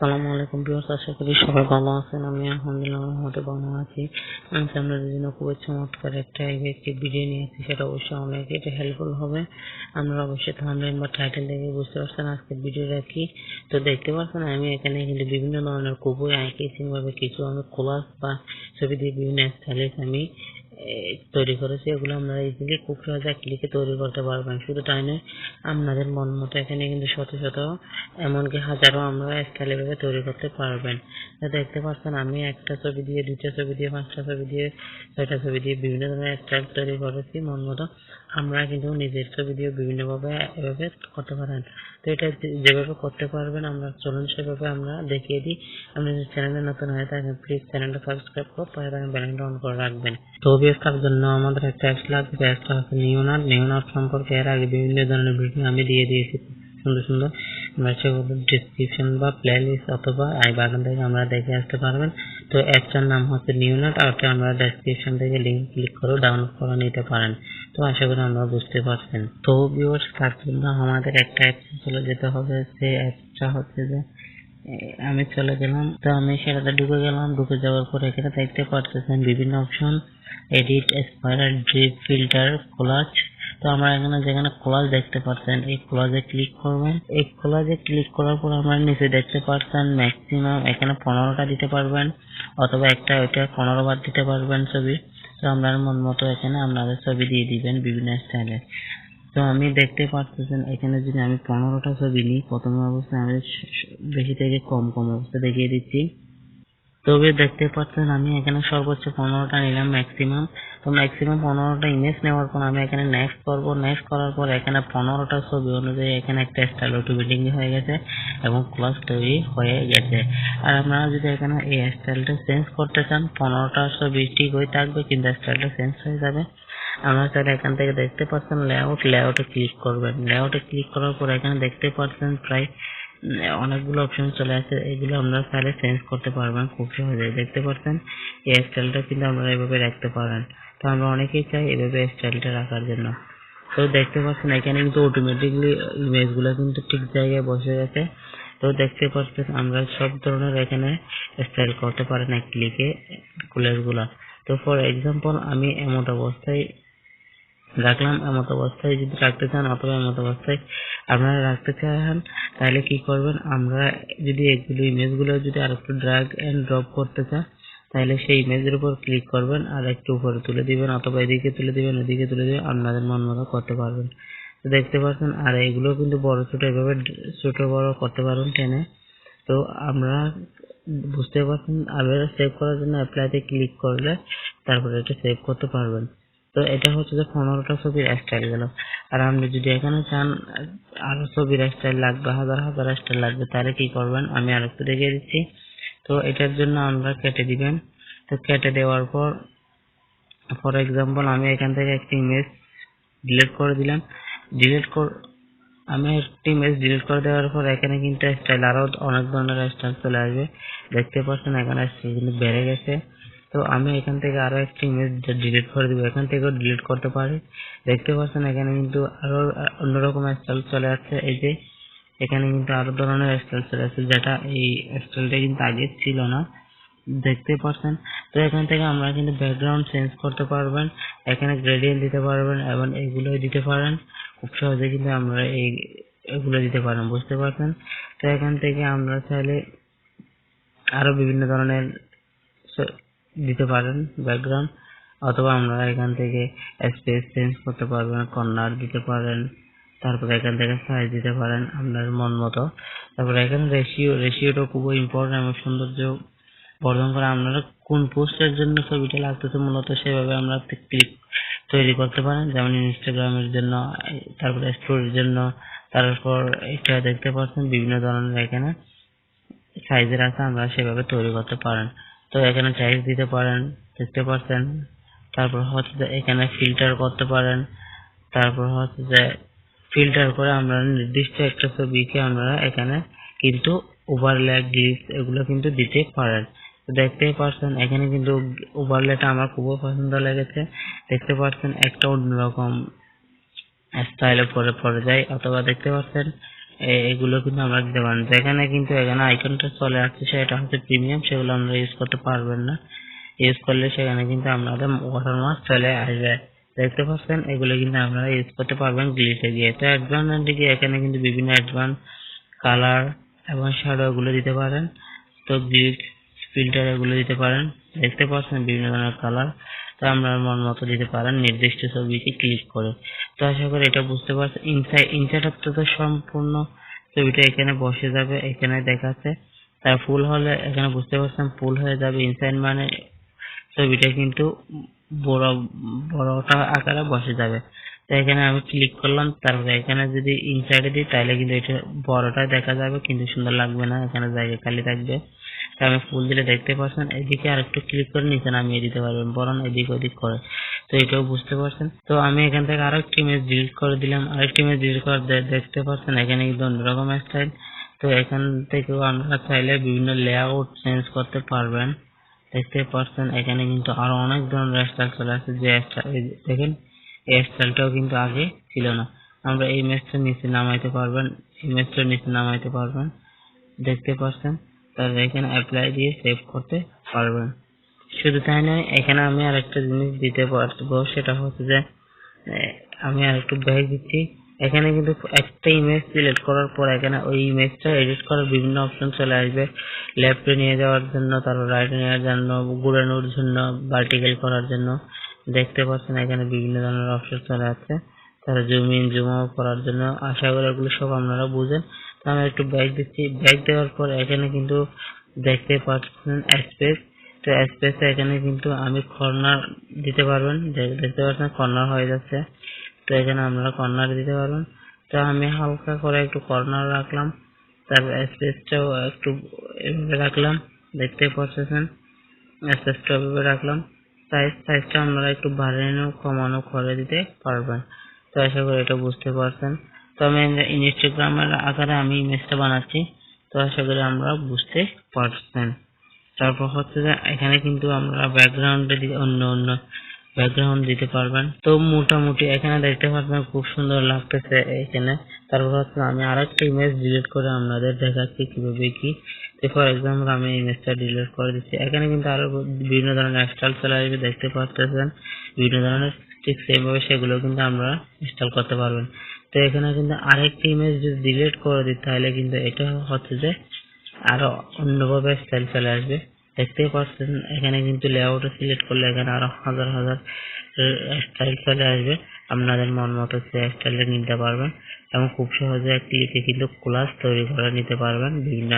আসসালামু আলাইকুম ভিউয়ার্স, আশা করি সবাই ভালো আছেন। আমি আলহামদুলিল্লাহ মোটামুটি ভালো আছি। আমি আপনাদের জন্য খুবই চমৎকার একটি ভিডিও নিয়েছি, সেটা অবশ্যই অনেক এটা হেল্পফুল হবে। আপনারা অবশ্যই থাম্বনেল বা টাইটেল দেখে বুঝতে পারছেন আজকের ভিডিওটা কি। তো দেখতে পাচ্ছেন আমি এখানে কিন্তু বিভিন্ন ধরনের খুবই আইকেসিং ভাবে কিছু আমি কোলাজ বা ছবি দিয়ে বিভিন্ন স্টাইলে আমি তৈরি করেছি। এগুলো আপনারা ইজিলি খুব সহজে ক্লিকে তৈরি করতে পারবেন। শুধু তাই নয়, আপনাদের মন মতো এখানে কিন্তু শত শত এমনকি হাজারো আমরা স্টাইলে ভাবে তৈরি করতে পারবেন। দেখতে পাচ্ছেন আমি একটা ছবি দিয়ে, দুইটা ছবি দিয়ে, পাঁচটা ছবি দিয়ে, ছয়টা ছবি দিয়ে বিভিন্ন ধরনের স্টাইল তৈরি করেছি মন মতো। আমরা কিন্তু নিজের ছবি দিয়ে বিভিন্ন ভাবে এভাবে করতে পারেন। তো এটা যেভাবে করতে পারবেন আমরা চলুন সেভাবে আমরা দেখিয়ে দিই। আপনি যদি চ্যানেলে নতুন হয়ে থাকেন প্লিজ চ্যানেলটা সাবস্ক্রাইব করে পাশে থাকা বেলটা অন করে রাখবেন। তো তার জন্য আমাদের একটা অ্যাপস লাগবে। অ্যাপসটা হচ্ছে নিওনার্ট সম্পর্কে এর আগে বিভিন্ন ধরনের ভিডিও আমি দিয়ে দিয়েছি সুন্দর সুন্দর। সেগুলো ডিসক্রিপশন বা প্লে লিস্ট অথবা আই বাটন থেকে আমরা দেখে আসতে পারবেন। তো অ্যাপটার নাম হচ্ছে নিওনার্ট, আর আমরা ডেসক্রিপশন থেকে লিংক ক্লিক করে ডাউনলোড করে নিতে পারেন। তো আশা করি আমরা বুঝতে পারছেন। তো ভিউয়ার্স, তার জন্য আমাদের একটা অ্যাপসে চলে যেতে হবে। সেই অ্যাপসটা হচ্ছে যে আমি চলে গেলাম। তো আমি সেটাতে ঢুকে গেলাম। ঢুকে যাওয়ার পর এখানে দেখতে পাচ্ছেন বিভিন্ন option, edit, spiral, drip, filter, collage. তো আমরা এখানে যেখানে কোলাজ দেখতে পাচ্ছেন এই কোলাজে ক্লিক করবেন। এই কোলাজে ক্লিক করার পর আমরা নিচে দেখতে পাচ্ছেন ম্যাক্সিমাম এখানে 15টা দিতে পারবেন, অথবা একটা ওইটা 15 বার দিতে পারবেন ছবি। তো আপনার মন মতো এখানে আপনাদের ছবি দিয়ে দিবেন বিভিন্ন স্টাইলে। তো আমি দেখতে পাচ্ছেন এখানে যদি আমি 15টা ছবি নিই, প্রথম অবস্থায় আমি বেশি থেকে কম অবস্থা দেখিয়ে দিচ্ছি। তবে দেখতে পাচ্ছেন আমি এখানে সর্বোচ্চ 15টা নিলাম ম্যাক্সিমাম। তো ম্যাক্সিমাম 15টা ইমেজ নেওয়ার পর আমি এখানে নেক্সট করব। নেক্সট করার পর এখানে 15টা ছবি অনুযায়ী এখানে একটা স্টাইল অটোমেটিকলি হয়ে গেছে এবং ক্লাস তৈরি হয়ে গেছে। আর আপনারা যদি এখানে এই স্টাইলটা চেঞ্জ করতে চান, 15টা ছবি ঠিকই থাকবে কিন্তু স্টাইলটা চেঞ্জ হয়ে যাবে। আমরা চাইলে এখান থেকে দেখতে পাচ্ছেন লেআউটে ক্লিক করবেন। লেআউটে ক্লিক করার পর এখানে দেখতে পাচ্ছেন প্রায় অনেকগুলো অপশন চলে আসে। এগুলো আপনারা চাইলে চেঞ্জ করতে পারবেন খুব সহজে। দেখতে পাচ্ছেন এই স্টাইলটা কিন্তু আপনারা এভাবে রাখতে পারেন। তো আমরা অনেকেই চাই এভাবে স্টাইলটা রাখার জন্য। তো দেখতে পাচ্ছেন এখানে কিন্তু অটোমেটিকলি ইমেজ গুলো কিন্তু ঠিক জায়গায় বসে গেছে। তো দেখতে পাচ্ছেন আমরা সব ধরনের এখানে স্টাইল করতে পারেন এক ক্লিকে কোলাজ গুলা। তো ফর এক্সাম্পল আমি এমত অবস্থায় রাখলাম। এমত অবস্থায় যদি রাখতে চান অথবা এমত অবস্থায় আপনারা রাখতে চান, তাহলে কি করবেন, আমরা যদি এগুলো ইমেজগুলো যদি আর একটু ড্র্যাগ এন্ড ড্রপ করতে চান, তাহলে সেই ইমেজের উপর ক্লিক করবেন আর একটু উপরে তুলে দিবেন, অথবা এদিকে তুলে দিবেন, ওদিকে তুলে দিবেন, আপনাদের মন মতো করতে পারবেন। তো দেখতে পাচ্ছেন আর এগুলো কিন্তু বড় ছোট এভাবে ছোট বড় করতে পারবেন টেনে। তো আমরা বুঝতে পারছেন। আর সেভ করার জন্য অ্যাপ্লাইতে ক্লিক করলে তারপরে এটা সেভ করতে পারবেন। তো এটা হচ্ছে যে 15টা ছবির স্টাইল গেল। আর আপনি যদি এখানে চান আরো ছবির স্টাইল লাগবে, হাজার হাজার স্টাইল লাগবে, তাহলে কি করবেন আমি আরেকটু দেখিয়ে দিচ্ছি। তো এটার জন্য আমরা কেটে দিবেন। তো কেটে দেওয়ার পর ফর এক্সাম্পল আমি এখান থেকে একটি ইমেজ ডিলিট করে দিলাম। ডিলিট কর আমি একটি ইমেজ ডিলিট করে দেওয়ার পর এখানে কিন্তু স্টাইল আরো অনেক ধরনের স্টাইল চলে আসবে। দেখতে পাচ্ছেন এখানে স্টাইল কিন্তু বেড়ে গেছে। তো আমি এখান থেকে আরো একটি ইমেজ ডিলিট করে দিব, এখান থেকেও ডিলিট করতে পারি। দেখতে পাচ্ছেন এখানে কিন্তু আরো অন্যরকম স্টাইল চলে আসছে। এই যে এখানে কিন্তু আরো ধরনের স্টাইল চলে আসছে, যেটা এই স্টাইলটা কিন্তু আগে ছিল না। দেখতে পাচ্ছেন। তো এখান থেকে আমরা কিন্তু ব্যাকগ্রাউন্ড চেঞ্জ করতে পারবেন, এখানে গ্রেডিয়েন্ট দিতে পারবেন এবং এগুলো দিতে পারেন। খুব সহজে কিন্তু আমরা এগুলো দিতে পারেন, বুঝতে পারছেন। তো এখান থেকে আমরা চাইলে আরো বিভিন্ন ধরনের দিতে পারেন ব্যাকগ্রাউন্ড, অথবা আমরা এখান থেকে স্পেস চেঞ্জ করতে পারবেন, কর্নার দিতে পারেন, তারপরে এখান থেকে সাইজ দিতে পারেন আপনার মন মতো। তারপরে এখানে রেশিওটা খুবই ইম্পর্টেন্ট এবং সৌন্দর্য বর্ধন করে। আপনারা কোন পোস্টের জন্য ছবিটা লাগতেছে মূলত সেভাবে আমরা ক্লিক তৈরি করতে পারেন, যেমন ইনস্টাগ্রামের জন্য, তারপরে স্টোরির জন্য। তারপর এটা দেখতে পাচ্ছেন বিভিন্ন ধরনের এখানে সাইজের আছে, আমরা সেভাবে তৈরি করতে পারেন। তো এখানে সাইজ দিতে পারেন, দেখতে পাচ্ছেন। তারপর হচ্ছে যে এখানে ফিল্টার করতে পারেন। তারপর হচ্ছে যে ফিল্টার করে আমরা নির্দিষ্ট একটা ছবিকে আমরা এখানে কিন্তু ওভারলে, গ্লিস এগুলো কিন্তু দিতে পারেন। তো দেখতেই পাচ্ছেন এখানে কিন্তু ওভারলেটা আমার খুবই পছন্দ লেগেছে। দেখতে পাচ্ছেন একটা অন্যরকম স্টাইলে পরে যায়, অথবা দেখতে পাচ্ছেন এগুলো কিন্তু আমরা দিতে পারেন। যেখানে কিন্তু এখানে আইকনটা চলে আসছে সেটা হচ্ছে প্রিমিয়াম, সেগুলো আমরা ইউজ করতে পারবেন না। ইউজ করলে সেখানে কিন্তু আপনাদের ওয়াটারমার্ক চলে আসবে। দেখতে পাচ্ছেন এগুলো কিন্তু আপনারা ইউজ করতে পারবেন গ্লিচে গিয়ে। তো অ্যাডভান্সে গিয়ে এখানে কিন্তু বিভিন্ন অ্যাডভান্স কালার এবং শ্যাডো এগুলো দিতে পারেন। তো গ্লিচ ফিল্টার এগুলো দিতে পারেন। দেখতে পাচ্ছেন বিভিন্ন ধরনের কালার, তো আমরা মন মতো দিতে পারেন নির্দিষ্ট ছবিকে ক্লিক করে। তো আশা করি এটা বুঝতে পারছেন। ইনসাইড তো সম্পূর্ণ ছবিটা এখানে বসে যাবে, এখানে দেখাচ্ছে। তার ফুল হলে এখানে বুঝতে পারছেন ফুল হয়ে যাবে। ইনসাইড মানে ছবিটা কিন্তু বড় বড়টা আকারে বসে যাবে। তো এখানে আমি ক্লিক করলাম, তারপরে এখানে যদি ইনসাইডে দিই তাহলে কিন্তু এটা বড়টা দেখা যাবে, কিন্তু সুন্দর লাগবে না, এখানে জায়গা খালি থাকবে। তো আমি ফুল দিলে দেখতে পাচ্ছেন এদিকে আরেকটু ক্লিক করে নিচে নামিয়ে দিতে পারবেন, বরং এদিক ওদিক করে। তো এটাও বুঝতে পারছেন। তো আমি এখান থেকে আরেকটি ইমেজ ডিলিট করে দিলাম। আরেকটি ইমেজ ডিলিট করে দেখতে পাচ্ছেন এখানে কিন্তু অন্যরকম স্টাইল। তো এখান থেকেও আমরা চাইলে বিভিন্ন লেআউট চেঞ্জ করতে পারবেন। দেখতে পাচ্ছেন এখানে কিন্তু আরো অনেক ধরনের স্টাইল চলে আসছে। যে দেখেন এই স্টাইলটাও কিন্তু আগে ছিল না। আমরা এই ইমেজটা নিচে নামাইতে পারবেন, ইমেজটা নিচে নামাইতে পারবেন। দেখতে পাচ্ছেন। তারপর এখানে অ্যাপ্লাই দিয়ে সেভ করতে পারবেন। শুধু তাই নয়, এখানে আমি আরেকটা জিনিস দিতে পারবো, সেটা হচ্ছে যে আমি আরেকটু ব্যাক দিচ্ছি। এখানে কিন্তু একটা ইমেজ সিলেক্ট করার পর এখানে ওই ইমেজটা এডিট করার বিভিন্ন অপশন চলে আসবে। লেফটে নিয়ে যাওয়ার জন্য, তারপর রাইটে নেওয়ার জন্য, ঘুরানোর জন্য, ভার্টিক্যাল করার জন্য। দেখতে পাচ্ছেন এখানে বিভিন্ন ধরনের অপশন চলে আসছে। তারা জুম ইন জুম আউট করার জন্য। আশা করি এগুলো সব আপনারা বুঝেন। তো আমি একটু ব্যাক দিচ্ছি। ব্যাক দেওয়ার পর এখানে কিন্তু দেখতে পাচ্ছেন স্পেস। তো স্পেসে এখানে কিন্তু আমি কর্নার দিতে পারবেন। দেখতে পাচ্ছেন কর্নার হয়ে যাচ্ছে। তো এখানে আপনারা কর্নার দিতে পারবেন। তো আমি হালকা করে একটু কর্নার রাখলাম, তারপর স্পেসটাও একটু এভাবে রাখলাম। দেখতে পাচ্ছেন স্পেসটা এভাবে রাখলাম। সাইজটা আপনারা একটু বাড়ানো কমানো করে দিতে পারবেন। তো আশা করি এটা বুঝতে পারছেন। তো আমি ইনস্টাগ্রামের আকারে আমি ইমেজটা বানাচ্ছি। তো আশা করি আমরা বুঝতে পারছেন। তারপর হচ্ছে যে এখানে কিন্তু আমরা ব্যাকগ্রাউন্ডে অন্য অন্য ব্যাকগ্রাউন্ড দিতে পারবেন। তো মোটামুটি এখানে দেখতে পাচ্ছেন খুব সুন্দর লাগতেছে এখানে। তারপর হচ্ছে আমি আরেকটা ইমেজ ডিলিট করে আপনাদের দেখাচ্ছি কিভাবে কি। ফর এক্সাম্পল আমি ইমেজটা ডিলিট করে দিচ্ছি। এখানে কিন্তু আরো বিভিন্ন ধরনের স্টাইল চলে আসবে, দেখতে পাচ্ছেন বিভিন্ন ধরনের। ঠিক সেইভাবে সেগুলো কিন্তু আমরা ইনস্টল করতে পারবেন। তো এখানে কিন্তু আরেকটি ইমেজ যদি ডিলিট করে দিই তাহলে কিন্তু এটা হচ্ছে যে আরো অন্যভাবে স্টাইল চলে আসবে। দেখতে পাচ্ছেন এখানে কিন্তু লেআউটে সিলেক্ট করলে এখানে আরো হাজার হাজার স্টাইল চলে আসবে। আপনাদের মন মতো সেই স্টাইলটা নিতে পারবেন এবং খুব সহজে ক্লিকে কিন্তু কোলাজ তৈরি করে নিতে পারবেন বিভিন্ন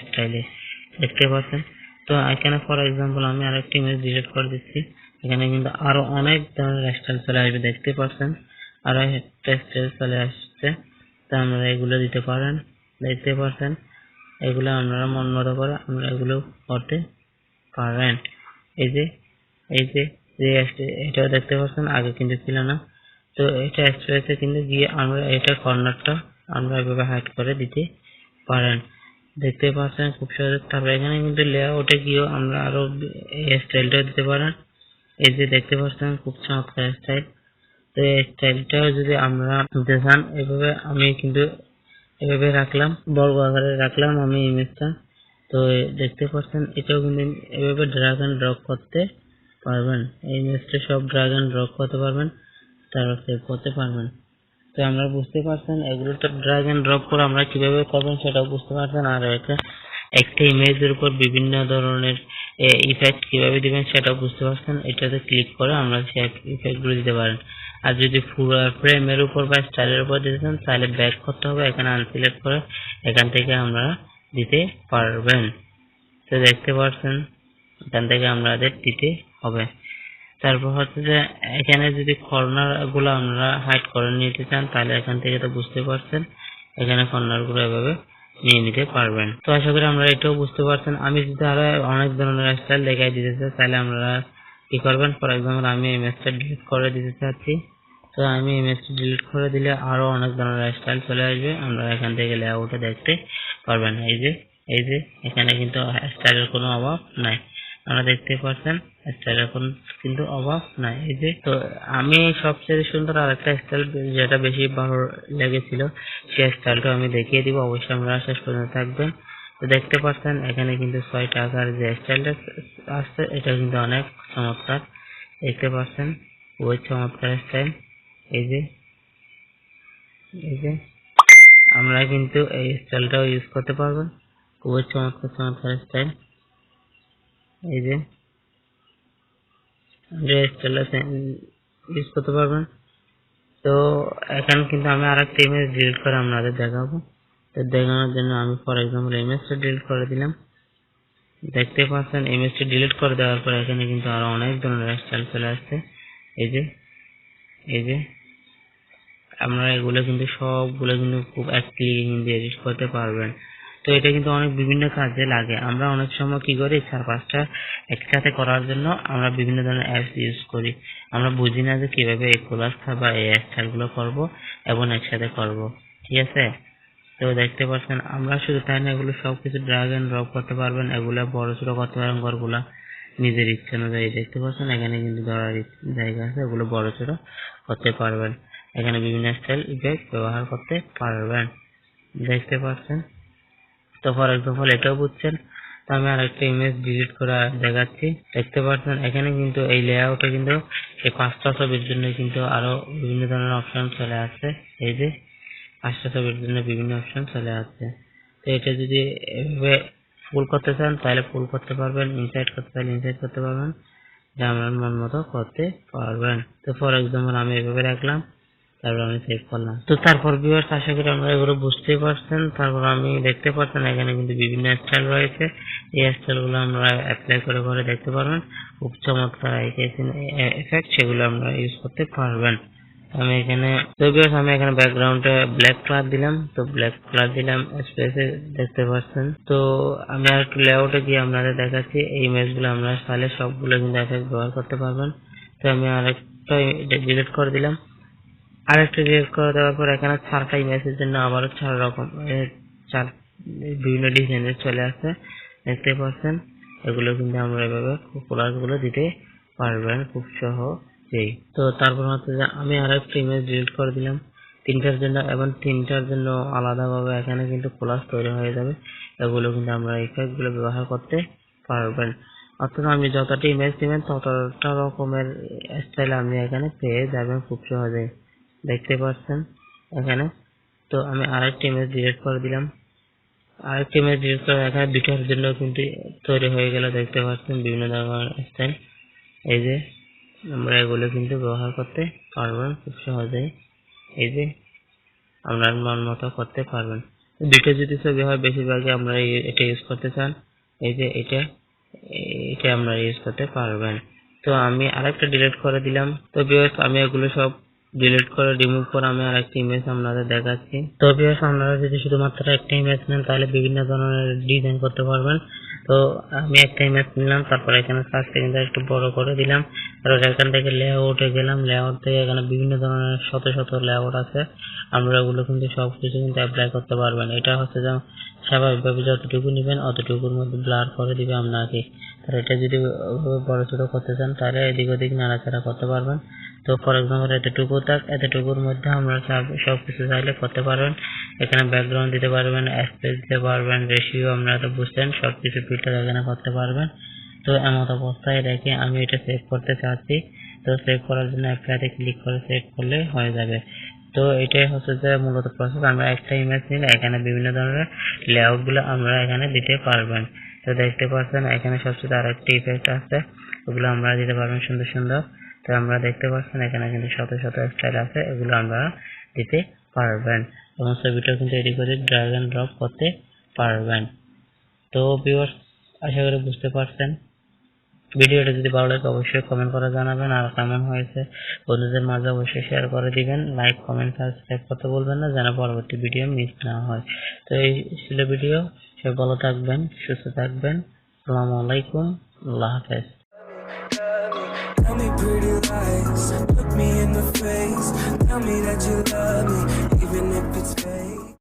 স্টাইলে। দেখতে পাচ্ছেন। তো এখানে ফর এক্সাম্পল আমি আরেকটি ইমেজ ডিলিট করে দিচ্ছি। এখানে কিন্তু আরো অনেক ধরনের স্টাইল চলে আসবে। দেখতে পাচ্ছেন আরো একটা স্টাইল চলে আসছে। তো আমরা এগুলো দিতে পারেন। দেখতে পাচ্ছেন এগুলো আপনারা মন মতো করে আমরা এগুলো করতে পারেন। এই যে এটাও দেখতে পাচ্ছেন আগে কিন্তু ছিল না। তো এটা স্পেসে কিন্তু গিয়ে আমরা এটা কর্নারটা আমরা এভাবে হাইড করে দিতে পারেন। দেখতে পাচ্ছেন খুব সহজে। তারপর এখানে কিন্তু লেআউটে গিয়েও আমরা আরো এই স্টাইলটাও দিতে পারেন। এই যে দেখতে পাচ্ছেন খুব চমৎকার স্টাইল। তো এই স্টাইলটাও যদি আমরা দিতে চান এভাবে আমি কিন্তু এভাবে রাখলাম, বর্গ আকারে রাখলাম আমি ইমেজটা। তো দেখতে পাচ্ছেন এটাও কিন্তু এভাবে ড্র্যাগ এন্ড ড্রপ করতে পারবেন। এই ইমেজটা সব ড্র্যাগ এন্ড ড্রপ করতে পারবেন, তারপর সেভ করতে পারবেন। তো আমরা বুঝতে পারছেন এগুলো তো ড্র্যাগ এন্ড ড্রপ করে আমরা কিভাবে করবেন সেটাও বুঝতে পারছেন। আর একটা ইমেজের উপর বিভিন্ন ধরনের ইফেক্ট কিভাবে দিবেন সেটাও বুঝতে পারছেন। এটাতে ক্লিক করে আমরা সেই ইফেক্ট গুলো দিতে পারেন। আর যদি পুরো ফ্রেমের উপর বা স্টাইলের উপর দিতে চান তাহলে ব্যাক করতে হবে, এখানে আনসিলেক্ট করে এখান থেকে আমরা দিতে পারবেন। তো দেখতে পাচ্ছেন এখান থেকে আমাদের দিতে হবে। তারপর হচ্ছে যে এখানে যদি কর্নার গুলো আমরা হাইড করে নিতে চান তাহলে এখান থেকে তো বুঝতে পারছেন এখানে কর্নার গুলো এভাবে নিয়ে নিতে পারবেন। তো আশা করি আমরা এটাও বুঝতে পারছেন। আমি যদি আরো অনেক ধরনের স্টাইল দেখাই দিতে চাই তাহলে আমরা কি করবেন, ফর এক্সাম্পল আমি ইমেজটা ডিলিট করে দিতে চাচ্ছি। তো আমি ইমেজটা ডিলিট করে দিলে আরো অনেক ধরনের স্টাইল চলে আসবে, আমরা এখান থেকে লেআউটে দেখতে পারবেন। এই যে এখানে কিন্তু স্টাইলের কোনো অভাব নাই। আপনারা দেখতে পাচ্ছেন স্টাইল এখন কিন্তু অভাব নাই। এই যে তো আমি সবচেয়ে সুন্দর আরেকটা স্টাইল যেটা বেশি ভালো লেগেছিল সেই স্টাইলটা আমি দেখিয়ে দিব, অবশ্যই আমরা শেষ পর্যন্ত থাকবেন। তো দেখতে পাচ্ছেন এখানে কিন্তু 6 টাকার যে স্টাইলটা আসছে এটা কিন্তু অনেক চমৎকার, দেখতে পাচ্ছেন ওই চমৎকার স্টাইল। এই যে আমরা কিন্তু এই স্টাইলটাও ইউজ করতে পারবেন, খুবই চমৎকার স্টাইল। এই যে স্টাইলটা ইউজ করতে পারবেন। তো এখন কিন্তু আমি আরেকটা ইমেজ ডিলিট করে আপনাদের দেখাবো। তো দেখানোর জন্য আমি ফর এক্সাম্পল ইমেজটা ডিলিট করে দিলাম। দেখতে পাচ্ছেন ইমেজটা ডিলিট করে দেওয়ার পর এখানে কিন্তু আরো অনেক ধরনের স্টাইল চলে আসছে। এই যে আপনারা এগুলো কিন্তু সবগুলো কিন্তু খুব এক ক্লিকে কিন্তু এডিট করতে পারবেন। তো এটা কিন্তু অনেক বিভিন্ন কাজে লাগে। আমরা অনেক সময় কি করি, 4-5টা একসাথে করার জন্য আমরা বিভিন্ন ধরনের অ্যাপস ইউজ করি। আমরা বুঝি না যে কিভাবে এই কোলাজটা বা এই স্টাইলগুলো করব এবং একসাথে করব, ঠিক আছে। তো দেখতে পাচ্ছেন আমরা শুধু তাই না, এগুলো সবকিছু ড্র্যাগ এন্ড ড্রপ করতে পারবেন, এগুলো বড় ছোট করতে পারবেন ঘরগুলা নিজের ইচ্ছা অনুযায়ী। দেখতে পাচ্ছেন এখানে কিন্তু ধরার জায়গা আছে, এগুলো বড় ছোট করতে পারবেন, এখানে বিভিন্ন স্টাইল ইফেক্ট ব্যবহার করতে পারবেন, দেখতে পাচ্ছেন। তো ফর এক্সাম্পল এটাও বুঝছেন। তো আমি আরেকটা ইমেজ ডিলিট করে দেখাচ্ছি। দেখতে পাচ্ছেন এখানে কিন্তু এই লেআউটে কিন্তু এই 5টা ছবির জন্য কিন্তু আরো বিভিন্ন ধরনের অপশন চলে আসছে। এই যে 5টা ছবির জন্য বিভিন্ন অপশন চলে আসছে। তো এটা যদি এভাবে ফুল করতে চান তাহলে ফুল করতে পারবেন, ইনসাইড করতে চাইলে ইনসাইড করতে পারবেন, যা আপনার মন মতো করতে পারবেন। তো ফর এক্সাম্পল আমি এভাবে রাখলাম, তারপর আমি সেভ করলাম। তো তারপর ভিউয়ার্স আশা করি আমরা এগুলো বুঝতেই পারছেন। তারপর আমি দেখতে পাচ্ছেন এখানে কিন্তু বিভিন্ন স্টাইল রয়েছে, এই স্টাইলগুলো আমরা অ্যাপ্লাই করে দেখতে পারবেন, খুব চমৎকার এফেক্ট, সেগুলো আমরা ইউজ করতে পারবেন। আমি এখানে ব্যাকগ্রাউন্ডে ব্ল্যাক কালার দিলাম, তো ব্ল্যাক কালার দিলাম স্পেসে, দেখতে পাচ্ছেন। তো আমি আর একটু লেআউটে গিয়ে আপনাদের দেখাচ্ছি এই ইমেজগুলো আমরা চাইলে সবগুলো কিন্তু এফেক্ট ব্যবহার করতে পারবেন। তো আমি আরেকটা ডিলিট করে দিলাম। আরেকটা ডিলিট করে দেওয়ার পর এখানে 4টা ইমেজের জন্য আবারও 4 রকম বিভিন্ন ডিজাইনের চলে আসছে, দেখতে পাচ্ছেন। এগুলো কিন্তু আমরা এভাবে কোলাজ গুলো দিতে পারবেন খুব সহজেই। তো তারপর হচ্ছে যে আমি আরেকটা ইমেজ ডিলিট করে দিলাম 3টার জন্য, এবং 3টার জন্য আলাদাভাবে এখানে কিন্তু কোলাজ তৈরি হয়ে যাবে। এগুলো কিন্তু আমরা ইফেক্ট গুলো ব্যবহার করতে পারবেন। অর্থাৎ আপনি যতটা ইমেজ দিবেন ততটা রকমের স্টাইল আপনি এখানে পেয়ে যাবেন খুব সহজেই, দেখতে পাচ্ছেন এখানে। তো আমি আরেকটা ইমেজ ডিলিট করে দিলাম। এখানে 2টার জন্য কিন্তু তৈরি হয়ে গেল, দেখতে পাচ্ছেন বিভিন্ন ধরনের স্টাইল। এই যে আমরা এগুলো কিন্তু ব্যবহার করতে পারবেন খুব সহজেই, এই যে আপনার মন মতো করতে পারবেন। 2টা যদি ছবি হয় বেশিরভাগই আমরা এটা ইউজ করতে চান, এই যে এটা আমরা ইউজ করতে পারবেন। তো আমি আরেকটা ডিলিট করে দিলাম। তো ভিউয়ার্স আমি এগুলো সব ডিলিট করে রিমুভ করে আমি আরেকটা ইমেজ আপনাদের দেখাচ্ছি। তো ভিউয়ার্স আপনারা যদি শুধুমাত্র একটা ইমেজ নেন তাহলে বিভিন্ন ধরনের ডিজাইন করতে পারবেন। তো আমি একটা ইমেজ নিলাম, তারপর এখানে সাইজটা কিন্তু একটু বড় করে দিলাম, তারপর এখান থেকে লেআউটে গেলাম, লেআউট থেকে এখানে বিভিন্ন ধরনের শত লেআউট আছে, আমরা ওগুলো কিন্তু সবকিছু কিন্তু অ্যাপ্লাই করতে পারবেন। এটা হচ্ছে যে স্বাভাবিকভাবে যতটুকু নেবেন অতটুকুর মধ্যে ব্লার করে দিবে আপনাকে। আর এটা যদি বড় ছোট করতে চান তাহলে এদিক ওদিক নাড়াচাড়া করতে পারবেন। তো ফর এক্সাম্পল এতটুকুর মধ্যে আমরা সবকিছু চাইলে করতে পারবেন। এখানে ব্যাকগ্রাউন্ড দিতে পারবেন, স্পেস দিতে পারবেন, রেশিও আপনারা তো বুঝছেন, সবকিছু ফিল্টার এখানে করতে পারবেন। তো এমত অবস্থায় রেখে আমি এটা সেভ করতে চাচ্ছি। তো সেভ করার জন্য অ্যাপ্লাইতে ক্লিক করে সেভ করলে হয়ে যাবে। তো এটাই হচ্ছে যে মূলত প্রসেস। আমরা একটা ইমেজ নিলে এখানে বিভিন্ন ধরনের লেআউট গুলো আমরা এখানে দিতে পারবেন। তো দেখতে পাচ্ছেন এখানে সবচেয়ে আরেকটি ইফেক্ট আছে, ওগুলো আমরা দিতে পারবেন সুন্দর। তো আমরা দেখতে পাচ্ছেন এখানে কিন্তু শত স্টাইল আছে, এগুলো আমরা দিতে পারবেন এবং ছবিটা কিন্তু এডিট করে ড্র্যাগ এন্ড ড্রপ করতে পারবেন। তো ভিউয়ার্স আশা করি বুঝতে পারছেন। ভিডিওটা যদি ভালো লাগে অবশ্যই কমেন্ট করে জানাবেন, আর কেমন হয়েছে বন্ধুদের মাঝে অবশ্যই শেয়ার করে দিবেন। লাইক, কমেন্ট, সাবস্ক্রাইব করতে বলবেন না যেন পরবর্তী ভিডিও মিস না হয়। তো এই ছিল ভিডিও। সবাই ভালো থাকবেন, সুস্থ থাকবেন। আসসালামু আলাইকুম, আল্লাহ হাফেজ। Tell me pretty lies, look me in the face, tell me that you love me, even if it's fake.